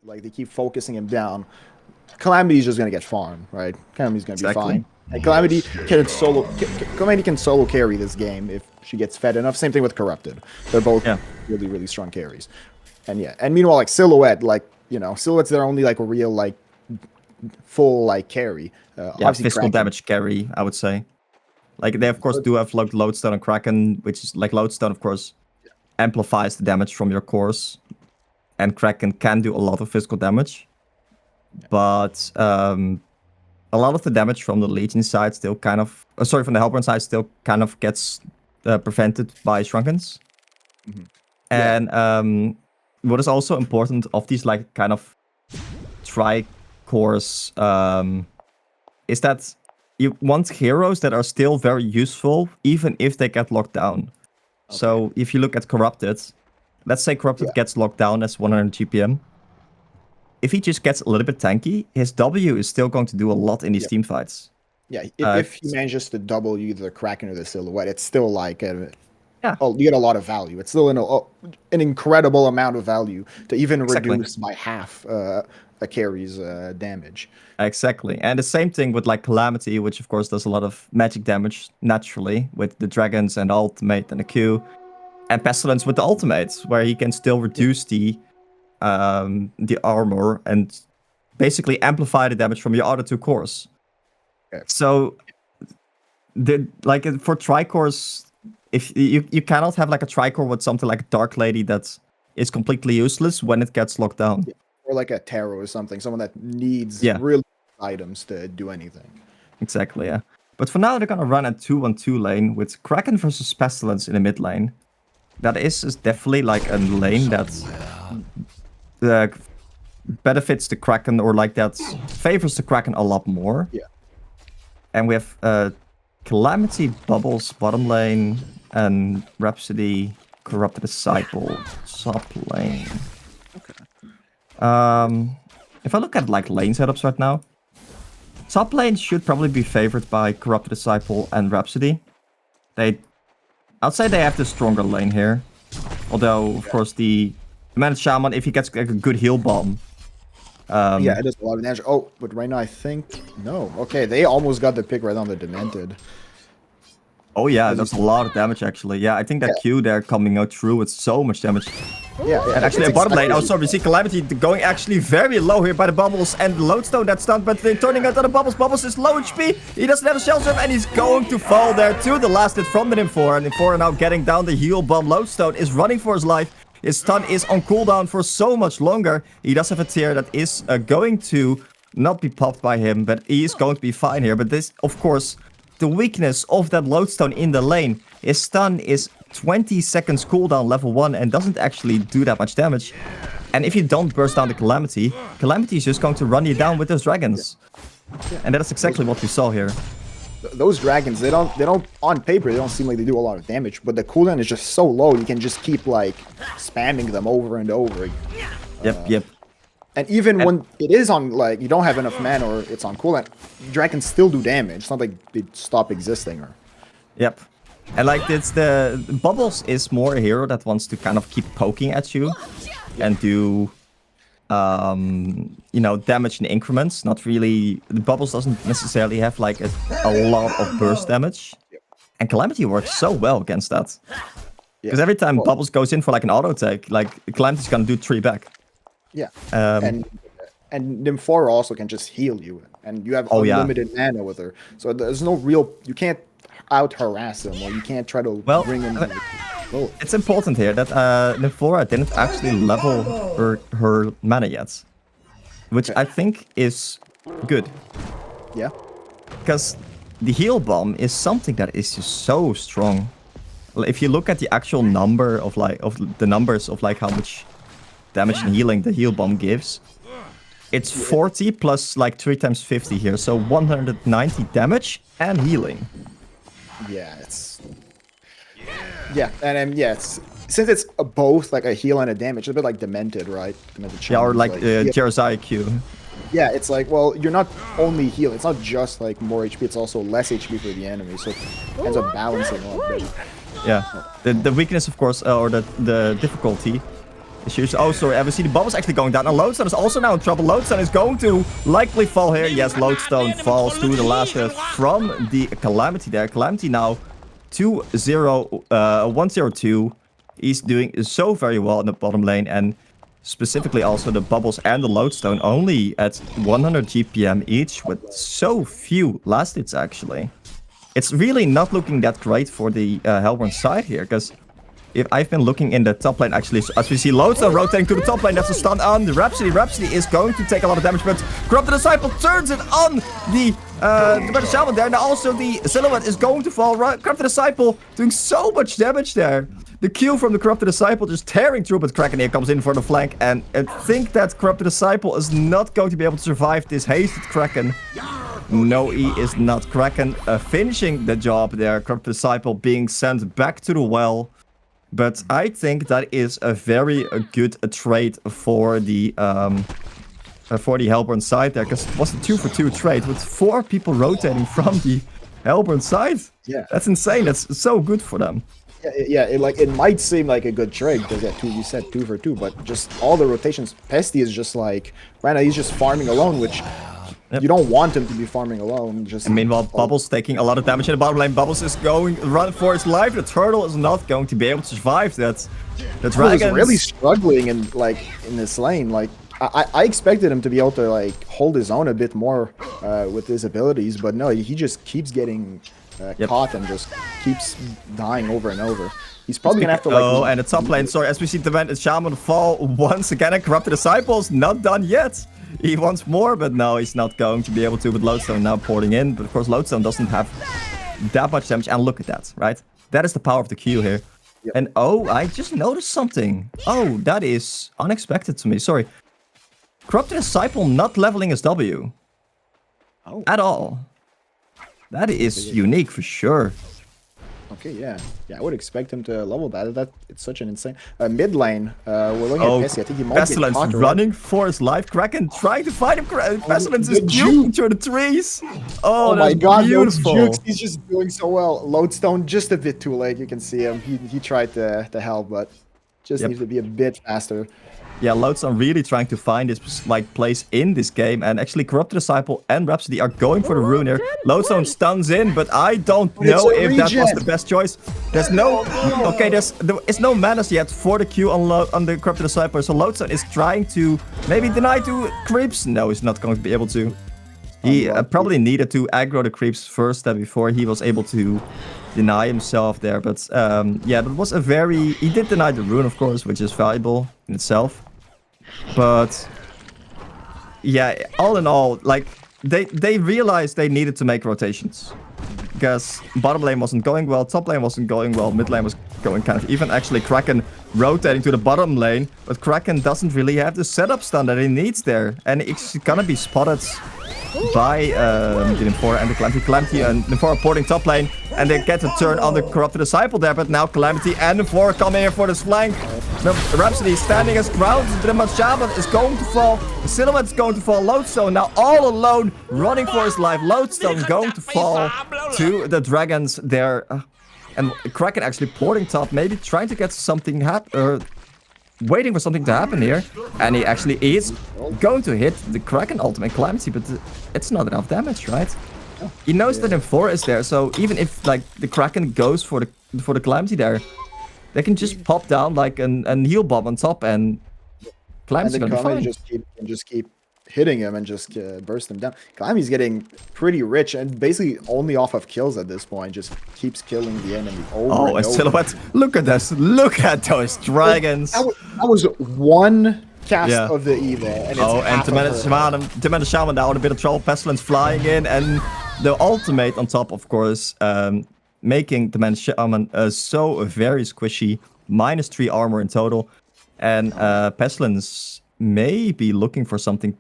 Like they keep focusing him down. Calamity's just gonna get farmed, right? Calamity's gonna be fine. And Calamity can solo carry this game if she gets fed enough. Same thing with Corrupted. They're both really, really strong carries. And yeah, and meanwhile, like Silhouette, like, you know, Silhouette's their only like real like full like carry. Yeah, physical damage carry, I would say. Like they of course do have like Lodestone and Kraken, which is like Lodestone of course amplifies the damage from your cores, and Kraken can do a lot of physical damage. But a lot of the damage from the Legion side still kind of, from the Hellborn side still kind of gets prevented by Shrunkens. And what is also important of these like kind of tri-cores is that you want heroes that are still very useful even if they get locked down. So if you look at Corrupted, let's say Corrupted gets locked down as 100 GPM. If he just gets a little bit tanky, his W is still going to do a lot in these team fights. Yeah, if he manages to W the Kraken or the Silhouette, it's still like you get a lot of value. It's still an incredible amount of value to even reduce by half a carry's damage. Exactly, and the same thing with like Calamity, which of course does a lot of magic damage naturally with the dragons and the ultimate and the Q, and Pestilence with the ultimate, where he can still reduce the armor and basically amplify the damage from your other two cores. So, for tricores, if you cannot have like a tricore with something like Dark Lady that is completely useless when it gets locked down. Or like a Tarot or something, someone that needs real items to do anything. Exactly, yeah. But for now, they're gonna run a 2-1-2 lane with Kraken versus Pestilence in the mid lane. That is definitely like a lane that benefits the Kraken, or like that favors the Kraken a lot more. Yeah. And we have Calamity, Bubbles, bottom lane, and Rhapsody, Corrupted Disciple, top lane. If I look at like lane setups right now, top lane should probably be favored by Corrupted Disciple and Rhapsody. I'd say they have the stronger lane here. Although, of course, the Managed Shaman, if he gets like a good heal bomb. It does a lot of damage. Oh, but right now I think... No. Okay, they almost got the pick right on the Demented. Oh yeah, that's a lot of damage actually. Yeah, I think that Q there coming out through with so much damage. Yeah, and actually, bottom lane, we see Calamity going actually very low here by the Bubbles and Lodestone that stunned, but they're turning out on the Bubbles. Bubbles is low HP, he doesn't have a shell serve, and he's going to fall there to the last hit from the Nymphoria. And Nymphoria now getting down the heal bomb. Lodestone is running for his life. His stun is on cooldown for so much longer. He does have a tier that is going to not be popped by him, but he is going to be fine here. But this, of course, the weakness of that Lodestone in the lane. His stun is 20 seconds cooldown level 1 and doesn't actually do that much damage. And if you don't burst down the Calamity, Calamity is just going to run you down with those dragons. And that is exactly what we saw here. Those dragons, they don't on paper, they don't seem like they do a lot of damage, but the cooldown is just so low, you can just keep like spamming them over and over. Yep. And even when it is on, like, you don't have enough mana or it's on cooldown, dragons still do damage. It's not like they stop existing or... Yep. And like it's the Bubbles is more a hero that wants to kind of keep poking at you and do damage in increments. Not really, the Bubbles doesn't necessarily have like a lot of burst damage. And Calamity works so well against that. Because every time Bubbles goes in for like an auto take, like Calamity's gonna do 3 back. Yeah. And Nymphoria also can just heal you, and you have unlimited mana with her. So there's no real, you can't out harass him, or you can't try to bring him. It's important here that Nymphoria didn't actually level her mana yet, which I think is good. Yeah. Because the heal bomb is something that is just so strong. If you look at the actual number of the numbers of like how much damage and healing the heal bomb gives, it's 40 plus like 3 times 50 here, so 190 damage and healing. Yeah, it's it's since it's both like a heal and a damage, it's a bit like Demented, right? Demented or like Jersey Q. Yeah, it's like, well, you're not only heal, it's not just like more HP, it's also less HP for the enemy, so it ends up balancing a lot better. Yeah, the weakness, of course, or the difficulty Oh, sorry, we see the bubbles actually going down. And Lodestone is also now in trouble. Lodestone is going to likely fall here. Yes, Lodestone falls to the last hit from the Calamity there. Calamity now 2-0, 1-0-2. He's doing so very well in the bottom lane. And specifically also the bubbles and the Lodestone only at 100 GPM each with so few last hits actually. It's really not looking that great for the Hellborn side here, because if I've been looking in the top lane actually, so as we see Lodestone rotating to the top lane, that's a stun on the Rhapsody. Rhapsody is going to take a lot of damage, but Corrupted Disciple turns it on the Shaman there. Now also the Silhouette is going to fall. Corrupted Disciple doing so much damage there. The Q from the Corrupted Disciple just tearing through, but Kraken here comes in for the flank, and I think that Corrupted Disciple is not going to be able to survive this hasted Kraken. No, he is not. Kraken finishing the job there. Corrupted Disciple being sent back to the well. But I think that is a very good trade for the Hellborn side there, because it was a 2-for-2 trade with 4 people rotating from the Hellborn side. Yeah, that's insane. That's so good for them. Yeah, it might seem like a good trade because you said 2-for-2, but just all the rotations. Pesty is just like right now he's just farming alone, which you don't want him to be farming alone. Just and meanwhile, Bubbles taking a lot of damage in the bottom lane. Bubbles is going run for his life. The turtle is not going to be able to survive that. The dragon is really struggling in this lane. Like I expected him to be able to like hold his own a bit more with his abilities, but no, he just keeps getting caught and just keeps dying over and over. He's probably gonna have to like. Oh, and the top lane. Sorry, as we see the Shaman fall once again, and Corrupted Disciples not done yet. He wants more, but no, he's not going to be able to with Lodestone now porting in. But of course, Lodestone doesn't have that much damage. And look at that, right? That is the power of the Q here. Yep. And oh, I just noticed something. Oh, that is unexpected to me. Sorry. Corrupted Disciple not leveling his W. Oh. At all. That is unique for sure. Okay, yeah, I would expect him to level that. It's such an insane mid lane. We're looking at Pesty. I think he might Pestilence get caught, running for his life. Kraken trying to fight him. Pestilence is juking through the trees. Oh my God, beautiful. Jukes, he's just doing so well. Lodestone just a bit too late. You can see him. He tried to help, but just needs to be a bit faster. Yeah, Lodestone really trying to find his like place in this game, and actually Corrupted Disciple and Rhapsody are going for the rune here. Lodestone stuns in, but I don't know if that was the best choice. There's no it's no manas yet for the Q on the Corrupted Disciple, so Lodestone is trying to maybe deny to creeps. No, he's not going to be able to. He probably needed to aggro the creeps first before he was able to deny himself there. But yeah, that was a very... He did deny the rune, of course, which is valuable in itself. But yeah, all in all, like they realized they needed to make rotations. Because bottom lane wasn't going well, top lane wasn't going well, mid lane was going kind of even. Actually, Kraken rotating to the bottom lane, but Kraken doesn't really have the setup stun that he needs there. And it's gonna be spotted by the Nymphora and the Calamity. Calamity and Nymphora porting top lane, and they get a turn on the Corrupted Disciple there, but now Calamity and Nymphora coming here for this flank. Rhapsody standing as ground. The Shaman is going to fall. The Silhouette is going to fall. Lodestone now all alone, running for his life. Lodestone going to fall to the dragons there. And Kraken actually porting top, maybe trying to get something waiting for something to happen here. And he actually is going to hit the Kraken ultimate Calamity, but it's not enough damage, right? He knows that Nymphora is there, so even if like the Kraken goes for the Calamity there, they can just pop down like an heal bomb on top, and Calamity's gonna be fine. Just keep hitting him and just burst him down. Calamity's getting pretty rich and basically only off of kills at this point. Just keeps killing the enemy over and over. Silhouette! Look at this! Look at those dragons! That was one cast of the EVA, and it's Timon the Shaman now in a bit of trouble. Pestilence flying in, and the ultimate on top, of course. Making the Shaman so very squishy. -3 armor in total. And Pestilence may be looking for something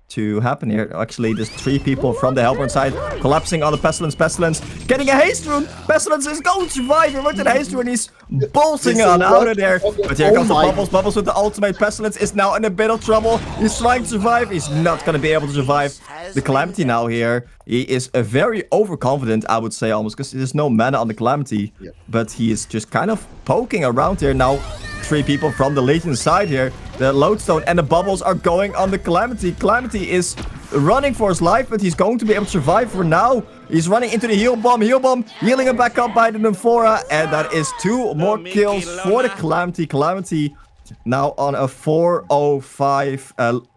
to happen here. Actually, there's 3 people from the Hellborn side collapsing on the Pestilence. Pestilence getting a haste rune. Pestilence is going to survive. He looked at the haste rune. He's bolting on out of there. But here comes the Bubbles. Bubbles with the ultimate. Pestilence is now in a bit of trouble. He's trying to survive. He's not going to be able to survive. The Calamity now here. He is very overconfident, I would say, almost, because there's no mana on the Calamity. But he is just kind of poking around here now, 3 people from the Legion side here. The Lodestone and the Bubbles are going on the Calamity. Calamity is running for his life, but he's going to be able to survive for now. He's running into the heal bomb, healing him back up by the Nymphora. And that is 2 more kills for the Calamity. Calamity now on a 405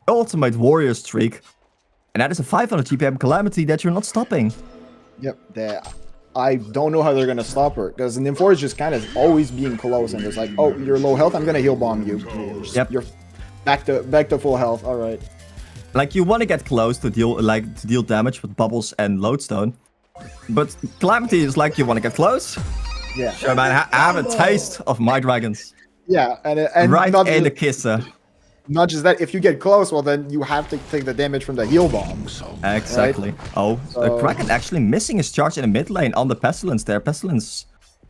Ultimate Warrior streak. And that is a 500 GPM Calamity that you're not stopping. Yep, I don't know how they're gonna stop her, because Nymphora is just kind of always being close and just like, oh, you're low health, I'm gonna heal bomb you. You're back to full health. All right. Like, you want to get close to deal damage with Bubbles and Lodestone, but Calamity is like, you want to get close. Yeah. Sure, man. Have a taste of my dragons. Yeah, and right not in the just, kisser. Not just that, if you get close, well then you have to take the damage from the heal bomb. Exactly. Right? Oh, the Kraken actually missing his charge in the mid lane on the Pestilence there. Pestilence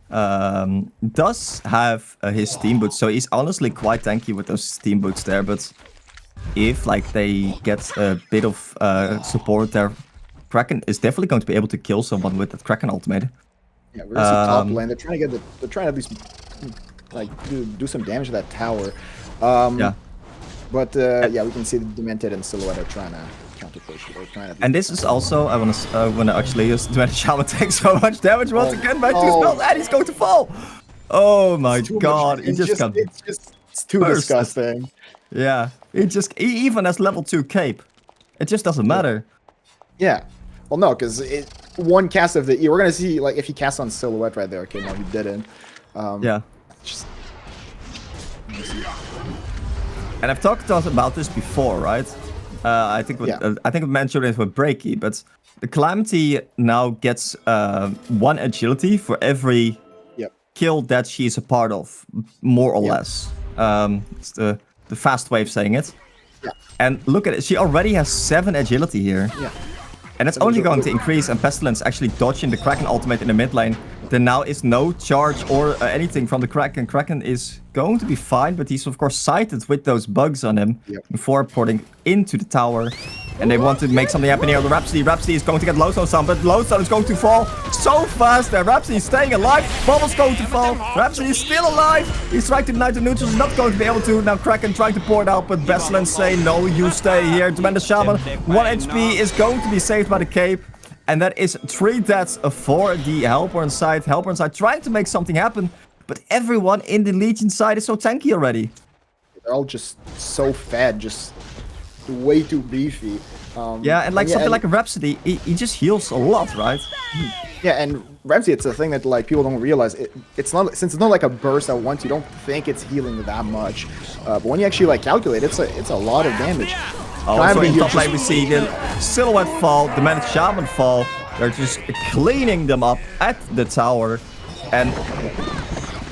does have his steam boots, so he's honestly quite tanky with those steam boots there, but if like they get a bit of support there, Kraken is definitely going to be able to kill someone with that Kraken ultimate. Yeah, we're gonna see top lane. They're trying to get they're trying to at least like do some damage to that tower. Yeah. But yeah, we can see the Demented and Silhouette are trying to counter push. And this is also, I want to actually use Demented Shaman takes so much damage once again by 2 spells, and he's going to fall. Oh my god, he just got it's too disgusting. Yeah, he even has level 2 cape. It just doesn't matter. Yeah. Well, no, because one cast of the E, we're gonna see like if he casts on Silhouette right there. Okay, no, he didn't. Yeah. Just, and I've talked about this before, right? I think I mentioned it with Breaky, but the Calamity now gets 1 agility for every kill that she's a part of, more or less. It's the fast way of saying it. Yeah. And look at it, she already has 7 agility here. Yeah. And it's only going to increase, and Pestilence actually dodging the Kraken ultimate in the mid lane. There now is no charge or anything from the Kraken. Kraken is going to be fine, but he's of course sighted with those bugs on him before porting into the tower. And they want to make something happen here. The Rhapsody is going to get Lodestone some, but Lodestone is going to fall so fast there. Rhapsody is staying alive. Bubble's going to fall. Rhapsody is still alive. He's trying to deny the neutrals, not going to be able to. Now Kraken trying to pour it out, but Pestilence say no, you stay here. Tremendous Shaman, 1 HP is going to be saved by the cape. And that is 3 deaths for the Hellborn side. Hellborn side trying to make something happen, but everyone in the Legion side is so tanky already. They're all just so fat, just way too beefy. Yeah, and like something like a Rhapsody, he just heals a lot, right? Yeah, and Rhapsody, it's a thing that like people don't realize. It's not, since it's not like a burst at once, you don't think it's healing that much. But when you actually like calculate, it's a lot of damage. Also in top lane we see the Silhouette fall, the Demented Shaman fall. They're just cleaning them up at the tower. And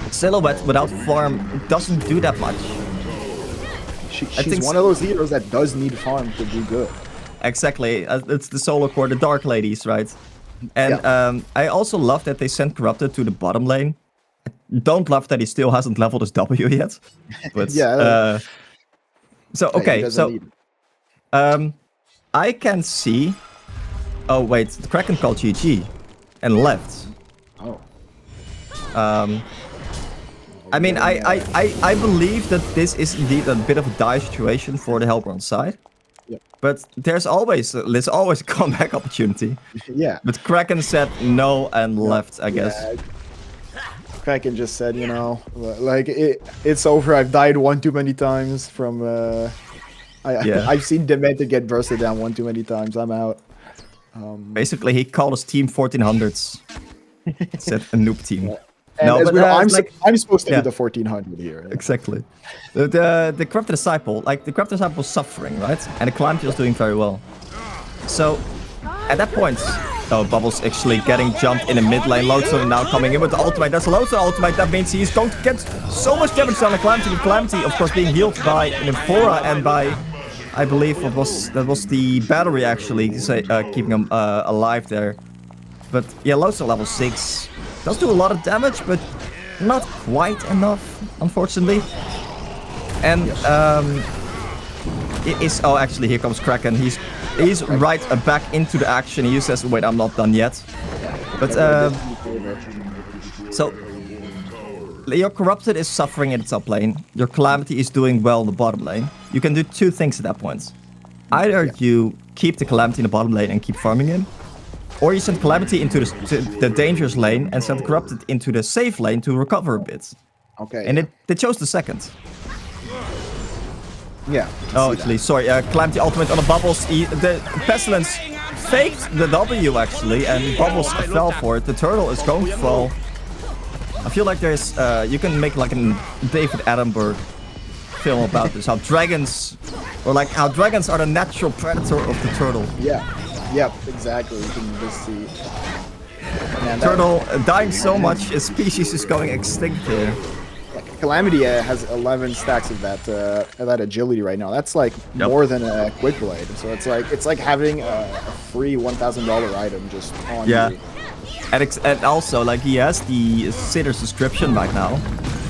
Silhouette without farm doesn't do that much. She's one of those heroes that does need farm to do good. Exactly. It's the solo core, the Dark Ladies, right? And I also love that they sent Corrupted to the bottom lane. I don't love that he still hasn't leveled his W yet. But so okay, so I can see. Oh wait, the Kraken called GG and left. Oh. I mean, I believe that this is indeed a bit of a dire situation for the Hellborn side. But there's always a comeback opportunity. Yeah. But Kraken said no and left, I guess. Kraken just said, you know, like it's over. I've died 1 too many times from. I've seen Demented get bursted down 1 too many times. I'm out. Basically, he called us Team 1400s. Said a noob team. Yeah. And no, but I'm supposed to be the 1400 here. Exactly. The Corrupted Disciple, like the Corrupted Disciple was suffering, right? And the Calamity was doing very well. So, at that point, Bubbles actually getting jumped in the mid lane. Lodestone now coming in with the ultimate. That's Lodestone ultimate. That means he's going to get so much damage on the Calamity. The Calamity, of course, being healed by Nymphora and by, I believe, that was the battery actually keeping him alive there. But yeah, Lodestone level 6. Does do a lot of damage, but not quite enough, unfortunately. And it is. Oh, actually, here comes Kraken. He's right back into the action. He says, "Wait, I'm not done yet." But so your Corrupted is suffering in the top lane. Your Calamity is doing well in the bottom lane. You can do two things at that point. Either you keep the Calamity in the bottom lane and keep farming him, or you send Calamity into the dangerous lane and send Corrupted into the safe lane to recover a bit. Okay. And they chose the second. Yeah. Oh, actually, sorry. Calamity ultimate on the Bubbles. The Pestilence faked the W, actually, and Bubbles fell for it. The Turtle is going to fall. I feel like there's... you can make like a David Attenborough film about this. How dragons... Or like how dragons are the natural predator of the turtle. Yeah. Yep, exactly. You can just see... Man, Turtle dying so much, his species is going extinct here. Calamity has 11 stacks of that agility right now. That's like more than a quick blade. So it's like having a free $1,000 item just on you. And also like he has the Sitter's description right now.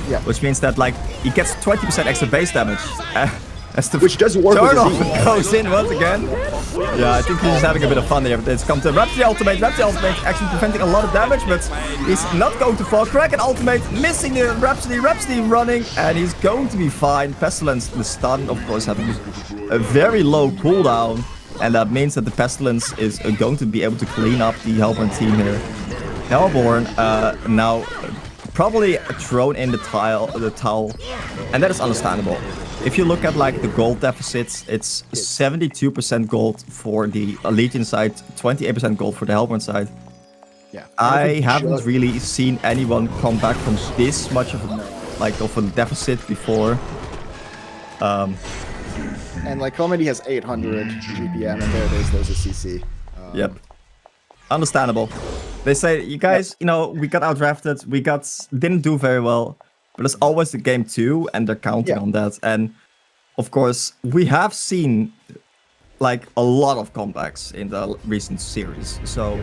Yeah. Which means that like he gets 20% extra base damage. Which doesn't work. Turtle goes in once again. Yeah, I think he's just having a bit of fun there. But it's come to Rhapsody ultimate. Rhapsody ultimate actually preventing a lot of damage, but he's not going to fall. Kraken ultimate missing the Rhapsody. Rhapsody running, and he's going to be fine. Pestilence, the stun, of course, having a very low cooldown, and that means that the Pestilence is going to be able to clean up the Hellborn team here. Hellborn now probably thrown in the towel, and that is understandable. If you look at like the gold deficits, it's 72% gold for the Legion side, 28% gold for the Hellborn side. Yeah, I haven't really seen anyone come back from this much of a deficit before. And like Calamity has 800 GPM, and there's a CC. Yep, understandable. They say, you guys, you know, we got outdrafted, didn't do very well. But it's always the game 2, and they're counting on that. And of course, we have seen like a lot of comebacks in the recent series. So